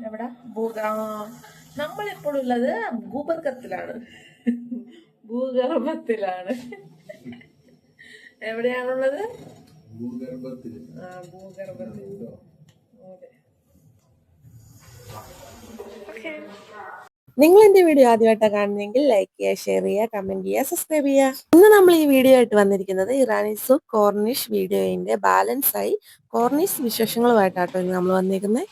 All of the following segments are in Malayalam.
എവിടെ നമ്മളിപ്പോഴുള്ളത് ഭൂഗർഭത്തിലാണ്. ഭൂഗർഭത്തിലാണ്. എവിടെയാണുള്ളത്? ഭൂഗർഭത്തിൽ. നിങ്ങൾ എന്റെ വീഡിയോ ആദ്യമായിട്ടാണ് കാണുന്നതെങ്കിൽ ലൈക്ക് ചെയ്യുക, ഷെയർ ചെയ്യുക, കമന്റ് ചെയ്യുക, സബ്സ്ക്രൈബ് ചെയ്യുക. ഇന്ന് നമ്മൾ ഈ വീഡിയോ ആയിട്ട് വന്നിരിക്കുന്നത് ഇറാനീസ് കോർണിഷ് വീഡിയോന്റെ ബാലൻസ് ആയി കോർണിഷ് വിശേഷങ്ങളുമായിട്ടാട്ടോ ഇന്ന് നമ്മൾ വന്നിരിക്കുന്നത്.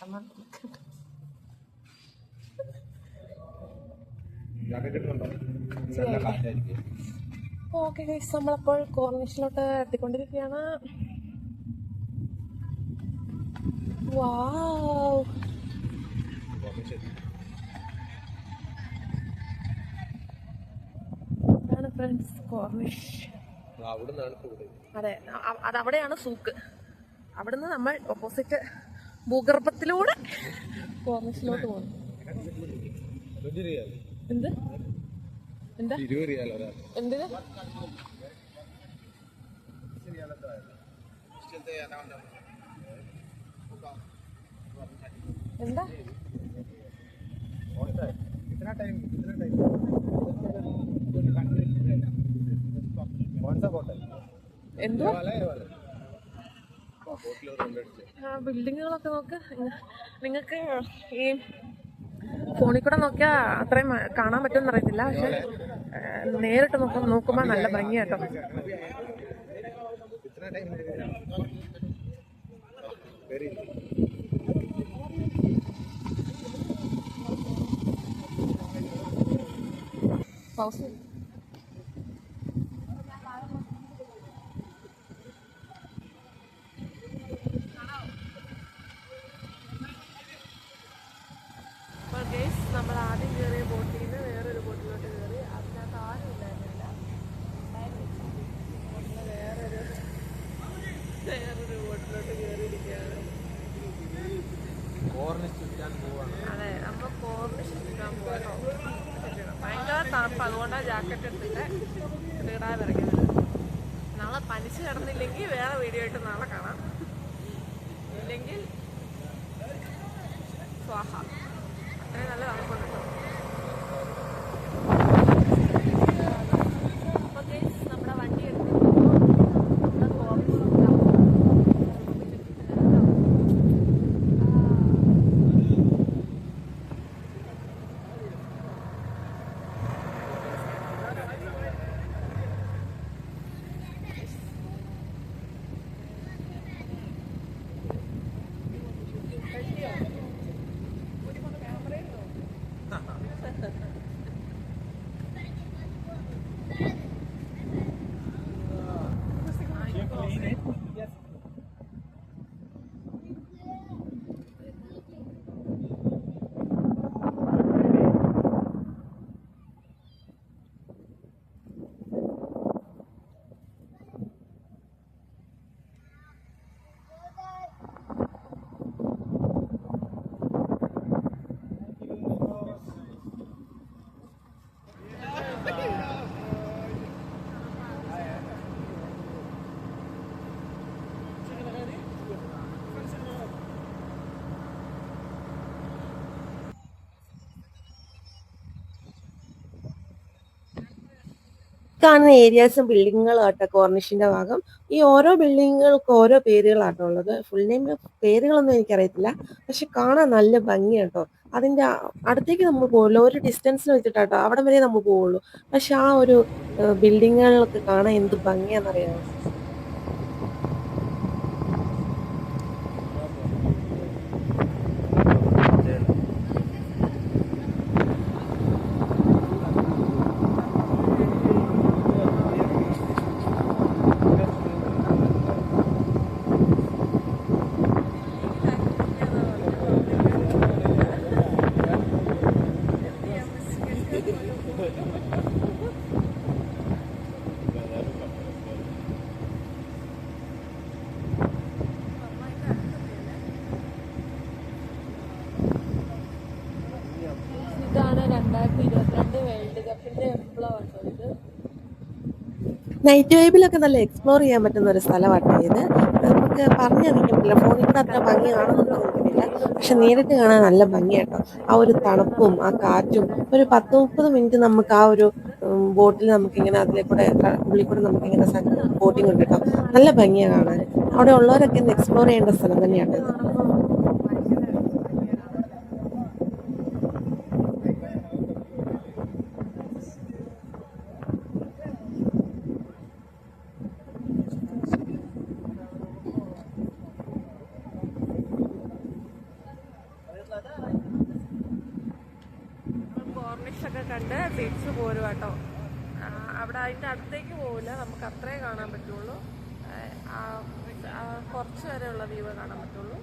ഓക്കെ ഗൈസ്, നമ്മളപ്പോൾ കോർണിഷിലോട്ട് എത്തിക്കൊണ്ടിരിക്കുകയാണ്. വാവ്, ഇതാണ് ഫ്രണ്ട്സ് കോർണിഷ്. അതെ, അതവിടെയാണ് സൂക്ക്. അവിടുന്ന് നമ്മൾ ഓപ്പോസിറ്റ് ഭൂഗർഭത്തിലൂടെ കോർണിഷിലോട്ട് പോകുന്നു. എന്ത് എന്താ എന്തിന് എന്താ എന്തോ ബിൽഡിങ്ങുകളൊക്കെ നോക്ക്. നിങ്ങൾക്ക് ഈ ഫോണിൽ കൂടെ നോക്കിയാൽ അത്രയും കാണാൻ പറ്റുമെന്ന് അറിയത്തില്ല, പക്ഷെ നേരിട്ട് നോക്കുമ്പോൾ നല്ല ഭംഗിയാട്ടോ. പൗസ് നമ്മൾ ആദ്യം കയറിയ ബോട്ടിൽ നിന്ന് വേറൊരു ബോട്ടിലോട്ട് കയറി. അതിനകത്ത് ആരും ഇല്ലായിരുന്നില്ല. വേറൊരു ബോട്ടിലോട്ട് കയറിയിരിക്കുകയാണ്. അതെ, നമ്മൾ കോർണിഷ് ചുറ്റാൻ പോകാനോ. ഭയങ്കര തണുപ്പ്, അതുകൊണ്ടാണ് ജാക്കറ്റ് എടുത്തിട്ട് ഇടാതെ ഇറങ്ങുന്നത്. നാളെ പനിച്ച് കിടന്നില്ലെങ്കിൽ വേറെ വീഡിയോ ആയിട്ട് നാളെ കാണാം. ഇല്ലെങ്കിൽ സ്വാഹ. അത്രയും നല്ല തണുപ്പുണ്ട് കേട്ടോ. അപ്പോൾ നമ്മുടെ വണ്ടി എടുത്തിട്ട് കാണുന്ന ഏരിയാസും ബിൽഡിങ്ങുകളും ആട്ടോ കോർണിഷിന്റെ ഭാഗം. ഈ ഓരോ ബിൽഡിങ്ങുകൾക്ക് ഓരോ പേരുകളാട്ടോ ഉള്ളത്. ഫുൾ നെയിം പേരുകളൊന്നും എനിക്കറിയത്തില്ല, പക്ഷെ കാണാൻ നല്ല ഭംഗിയാട്ടോ. അതിന്റെ അടുത്തേക്ക് നമ്മൾ പോവുള്ളൂ, ഒരു ഡിസ്റ്റൻസിൽ വെച്ചിട്ടാട്ടോ അവിടെ വരെ നമ്മൾ പോവുള്ളൂ. പക്ഷെ ആ ഒരു ബിൽഡിങ്ങുകളൊക്കെ കാണാൻ എന്ത് ഭംഗിയാണെന്നറിയാമോ. നൈറ്റ് വൈബിലൊക്കെ നല്ല എക്സ്പ്ലോർ ചെയ്യാൻ പറ്റുന്ന ഒരു സ്ഥലമാട്ടോ ഇത്. നമുക്ക് പറഞ്ഞറിയിക്കാൻ പറ്റില്ല. ഫോണിൽ കൂടെ അത്ര ഭംഗി കാണുന്നുണ്ടോ എനിക്കറിയില്ല. പക്ഷെ നേരിട്ട് കാണാൻ നല്ല ഭംഗിയാട്ടോ. ആ ഒരു തണുപ്പും ആ കാറ്റും ഒരു 10, 30 മിനിറ്റ് നമുക്ക് ആ ഒരു ബോട്ടിൽ നമുക്കിങ്ങനെ അതിലേക്കൂടെ ഉള്ളിൽ കൂടെ നമുക്കിങ്ങനെ ബോട്ടിംഗ് ഉണ്ട് കേട്ടോ. നല്ല ഭംഗിയാ കാണാൻ. അവിടെ ഉള്ളവരൊക്കെ ഒന്ന് എക്സ്പ്ലോർ ചെയ്യേണ്ട സ്ഥലം തന്നെയാട്ടോ ഇത്. കോർണിഷൊക്കെ കണ്ട് തിരിച്ചു പോരും കേട്ടോ. അവിടെ അതിൻ്റെ അടുത്തേക്ക് പോവില്ല, നമുക്ക് അത്രേ കാണാൻ പറ്റുള്ളൂ. കുറച്ച് വരെയുള്ള വ്യൂ കാണാൻ പറ്റുള്ളൂ.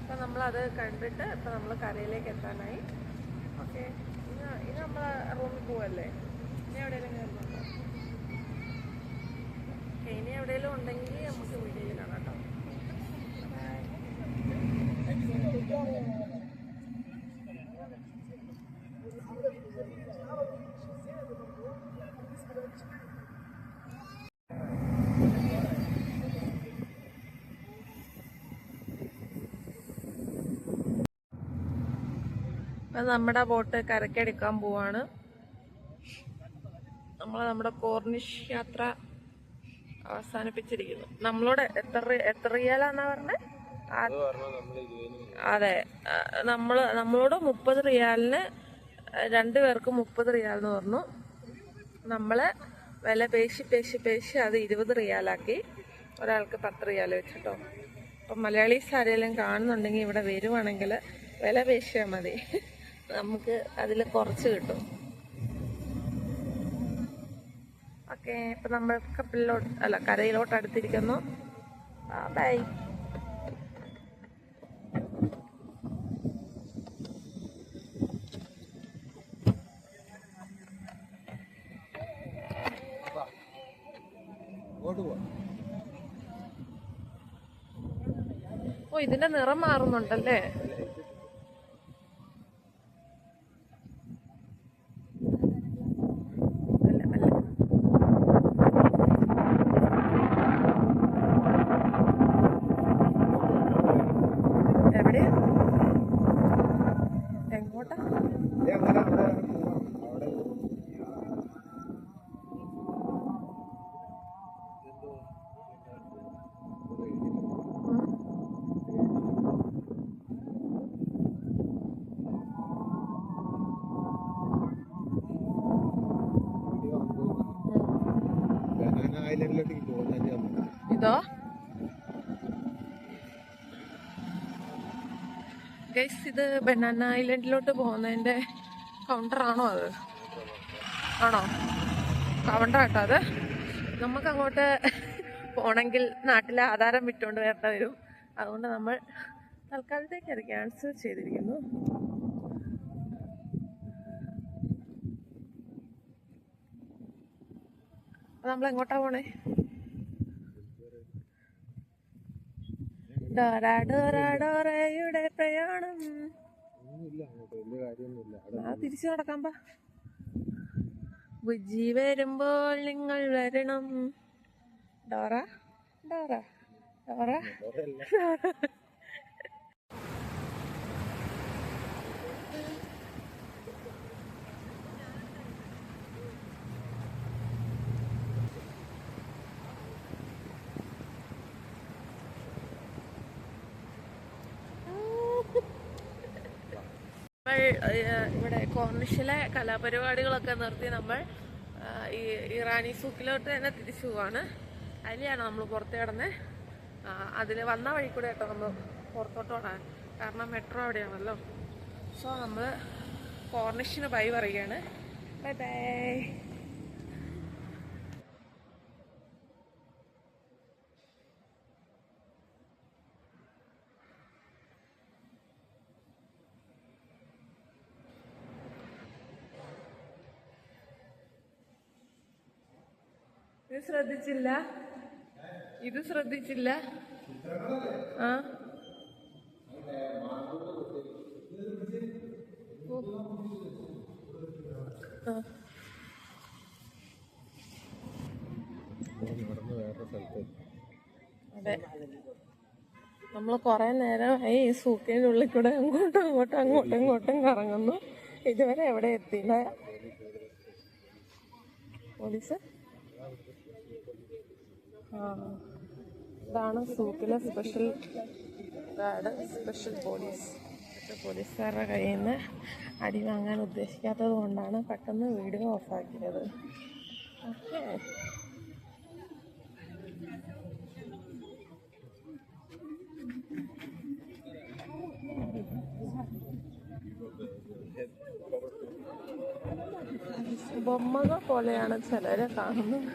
അപ്പം നമ്മളത് കണ്ടിട്ട് ഇപ്പം നമ്മൾ കരയിലേക്ക് എത്താനായി. ഓക്കെ, ഇനി നമ്മൾ റൂമിൽ പോവല്ലേ? ഇനി എവിടെയെങ്കിലും കയറുന്നുണ്ടോ? ഓക്കെ, ഇനി എവിടെയെങ്കിലും ഉണ്ടെങ്കിൽ നമുക്ക് വീഡിയോയിൽ കാണാം കേട്ടോ. അപ്പം നമ്മുടെ ബോട്ട് കരക്കെടുക്കാൻ പോവാണ്. നമ്മുടെ കോർണിഷ് യാത്ര അവസാനിപ്പിച്ചിരിക്കുന്നു. നമ്മളോട് എത്ര റിയാലാന്നാ പറഞ്ഞത്? അതെ, നമ്മളോട് 30 റിയാലിന് 2 പേർക്ക് 30 റിയാലെന്ന് പറഞ്ഞു. നമ്മള് വില പേശി അത് 20 റിയാലാക്കി. ഒരാൾക്ക് 10 റിയാൽ വെച്ചിട്ടോ. അപ്പം മലയാളീസ് ആരെങ്കിലും കാണുന്നുണ്ടെങ്കിൽ ഇവിടെ വരുവാണെങ്കിൽ വില പേശിയാൽ മതി, നമുക്ക് അതിൽ കുറച്ച് കിട്ടും. ഓക്കെ, ഇപ്പം നമ്മൾ കരയിലോട്ട് അടുത്തിരിക്കുന്നു. ബൈ. ഓ, ഇതിന്റെ നിറം മാറുന്നുണ്ടല്ലേ? എവിടെയാ? എങ്ങോട്ടാ? ഇതോ ഗൈസ്, ഇത് ബനാന ഐലൻഡിലോട്ട് പോകുന്നതിന്റെ കൗണ്ടറാണോ? അത് ആണോ? കൗണ്ടർ കേട്ടോ അത്. നമുക്ക് അങ്ങോട്ട് പോണെങ്കിൽ നാട്ടിലെ ആധാരം വിട്ടുകൊണ്ട് വരേണ്ട വരും. അതുകൊണ്ട് നമ്മൾ തൽക്കാലത്തേക്ക് അത് ക്യാൻസൽ ചെയ്തിരിക്കുന്നു. നമ്മൾ എങ്ങോട്ടാ പോണേ? ഡോറയുടെ പ്രയാണം. തിരിച്ചു നടക്കാം. ബുജ്ജി വരുമ്പോൾ നിങ്ങൾ വരണം. Dora Dora Dora Dora. ഇവിടെ കോർണിഷിലെ കലാപരിപാടികളൊക്കെ നിർത്തി നമ്മൾ ഈ ഇറാനി സൂക്കിലോട്ട് തന്നെ തിരിച്ചു പോവാണ്. അതിലെയാണ് നമ്മൾ പുറത്ത് കിടന്നത്. അതിൽ വന്ന വഴി കൂടെ കേട്ടോ നമ്മൾ പുറത്തോട്ട് ഓടാൻ, കാരണം മെട്രോ അവിടെയാണല്ലോ. സോ നമ്മൾ കോർണിഷിന് ബൈ പറയുകയാണ്. Bye bye. ഇത് ശ്രദ്ധിച്ചില്ല. ആ, അതെ. നമ്മൾ കുറെ നേരമായി ഈ സൂക്കിൻ്റെ ഉള്ളിൽ കൂടെ അങ്ങോട്ടും ഇങ്ങോട്ടും കറങ്ങുന്നു. ഇതുവരെ എവിടെ എത്തിയില്ല. പോലീസ് ഇതാണ് സൂക്കിലെ സ്പെഷ്യൽ ഗാർഡ്, സ്പെഷ്യൽ പോലീസ്. പോലീസുകാരുടെ കയ്യിൽ നിന്ന് അടി വാങ്ങാൻ ഉദ്ദേശിക്കാത്തത് കൊണ്ടാണ് പെട്ടെന്ന് വീഡിയോ ഓഫാക്കിയത്. ഓക്കെ, ബൊമ്മകൾ പോലെയാണ് ചിലരെ കാണുന്നത്.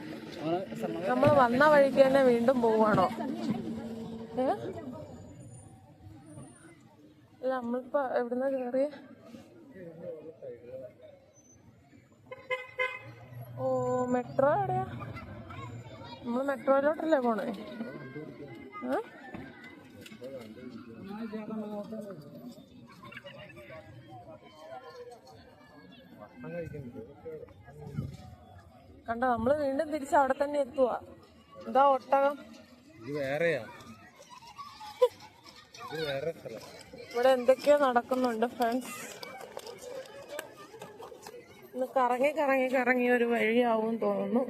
നമ്മൾ വന്ന വഴിക്ക് തന്നെ വീണ്ടും പോവാണോ? അല്ല, നമ്മളിപ്പോ എവിടുന്ന കയറിയ? ഓ, മെട്രോ എവിടെയാ? നമ്മൾ മെട്രോയിലോട്ടല്ലേ പോണേ? കണ്ടോ, നമ്മള് വീണ്ടും തിരിച്ച് അവിടെ തന്നെ എത്തുക. എന്താ ഒട്ടകം? ഇവിടെ എന്തൊക്കെയോ നടക്കുന്നുണ്ട് ഫ്രണ്ട്സ്. ഇന്ന് കറങ്ങി ഒരു വഴിയാവും തോന്നുന്നു.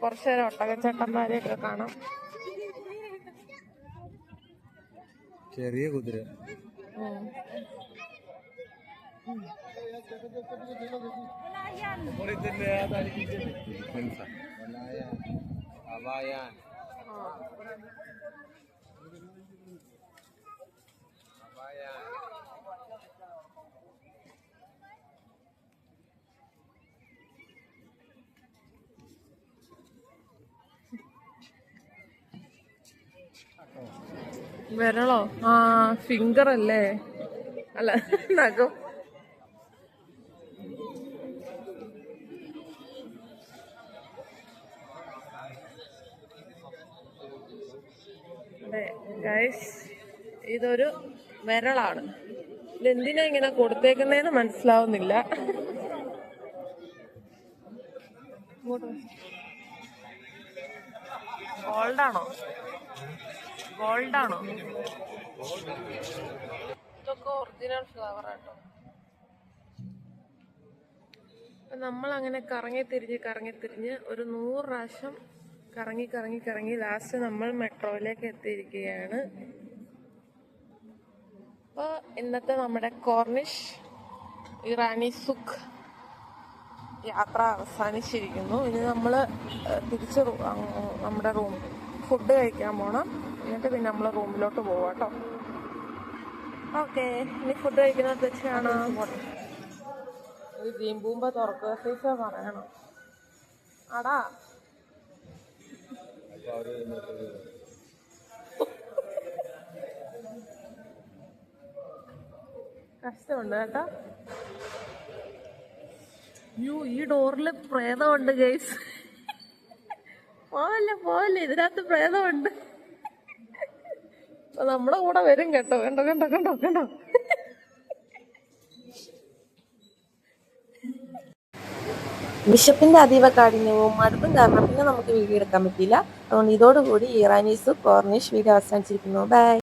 കുറച്ചു നേരം ഒട്ടകച്ചേട്ടന്മാരെയൊക്കെ കാണാം. ചെറിയ കുതിര. വിരളോ? ഫിംഗർ അല്ലേ? അല്ല, നഖം. അതെ ഗൈസ്, ഇതൊരു വിരളാണ്. ഇതെന്തിനാ ഇങ്ങനെ കൊടുത്തേക്കുന്നതെന്ന് മനസ്സിലാവുന്നില്ല. ഗോൾഡാണോ? ഇതൊക്കെ ഒറിജിനൽ ഫ്ലവർ ആട്ടോ. നമ്മൾ അങ്ങനെ കറങ്ങി തിരിഞ്ഞ് ഒരു 100 പ്രാവശ്യം കറങ്ങി ലാസ്റ്റ് നമ്മൾ മെട്രോയിലേക്ക് എത്തിയിരിക്കുകയാണ്. അപ്പോൾ ഇന്നത്തെ നമ്മുടെ കോർണിഷ് ഇറാനി സുഖ് യാത്ര അവസാനിച്ചിരിക്കുന്നു. ഇനി നമ്മൾ തിരിച്ച് നമ്മുടെ ഫുഡ് കഴിക്കാൻ പോകണം. എന്നിട്ട് പിന്നെ നമ്മൾ റൂമിലോട്ട് പോവാം കേട്ടോ. ഓക്കെ, ഇനി ഫുഡ് കഴിക്കുന്നത് വെച്ച് കാണാം. ഒരു ജീമ്പൂമ്പ തുറക്കുക സൈസ പറയണം. അടാ, കഷ്ടമുണ്ട് കേട്ടോ. ഈ ഡോറില് പ്രേതമുണ്ട് ഗൈസ്. പോവല്ലേ, ഇതിനകത്ത് പ്രേതമുണ്ട്. നമ്മുടെ കൂടെ വരും കേട്ടോ. കണ്ടോ. ബിഷപ്പിന്റെ അതീവ കാഠിന്യവും മടുപ്പും കാരണം പിന്നെ നമുക്ക് വീഡിയോ എടുക്കാൻ പറ്റിയില്ല. അതുകൊണ്ട് ഇതോടുകൂടി ഇറാനീസ് കോർണിഷ് വീഡിയോ അവസാനിച്ചിരിക്കുന്നു. ബൈ.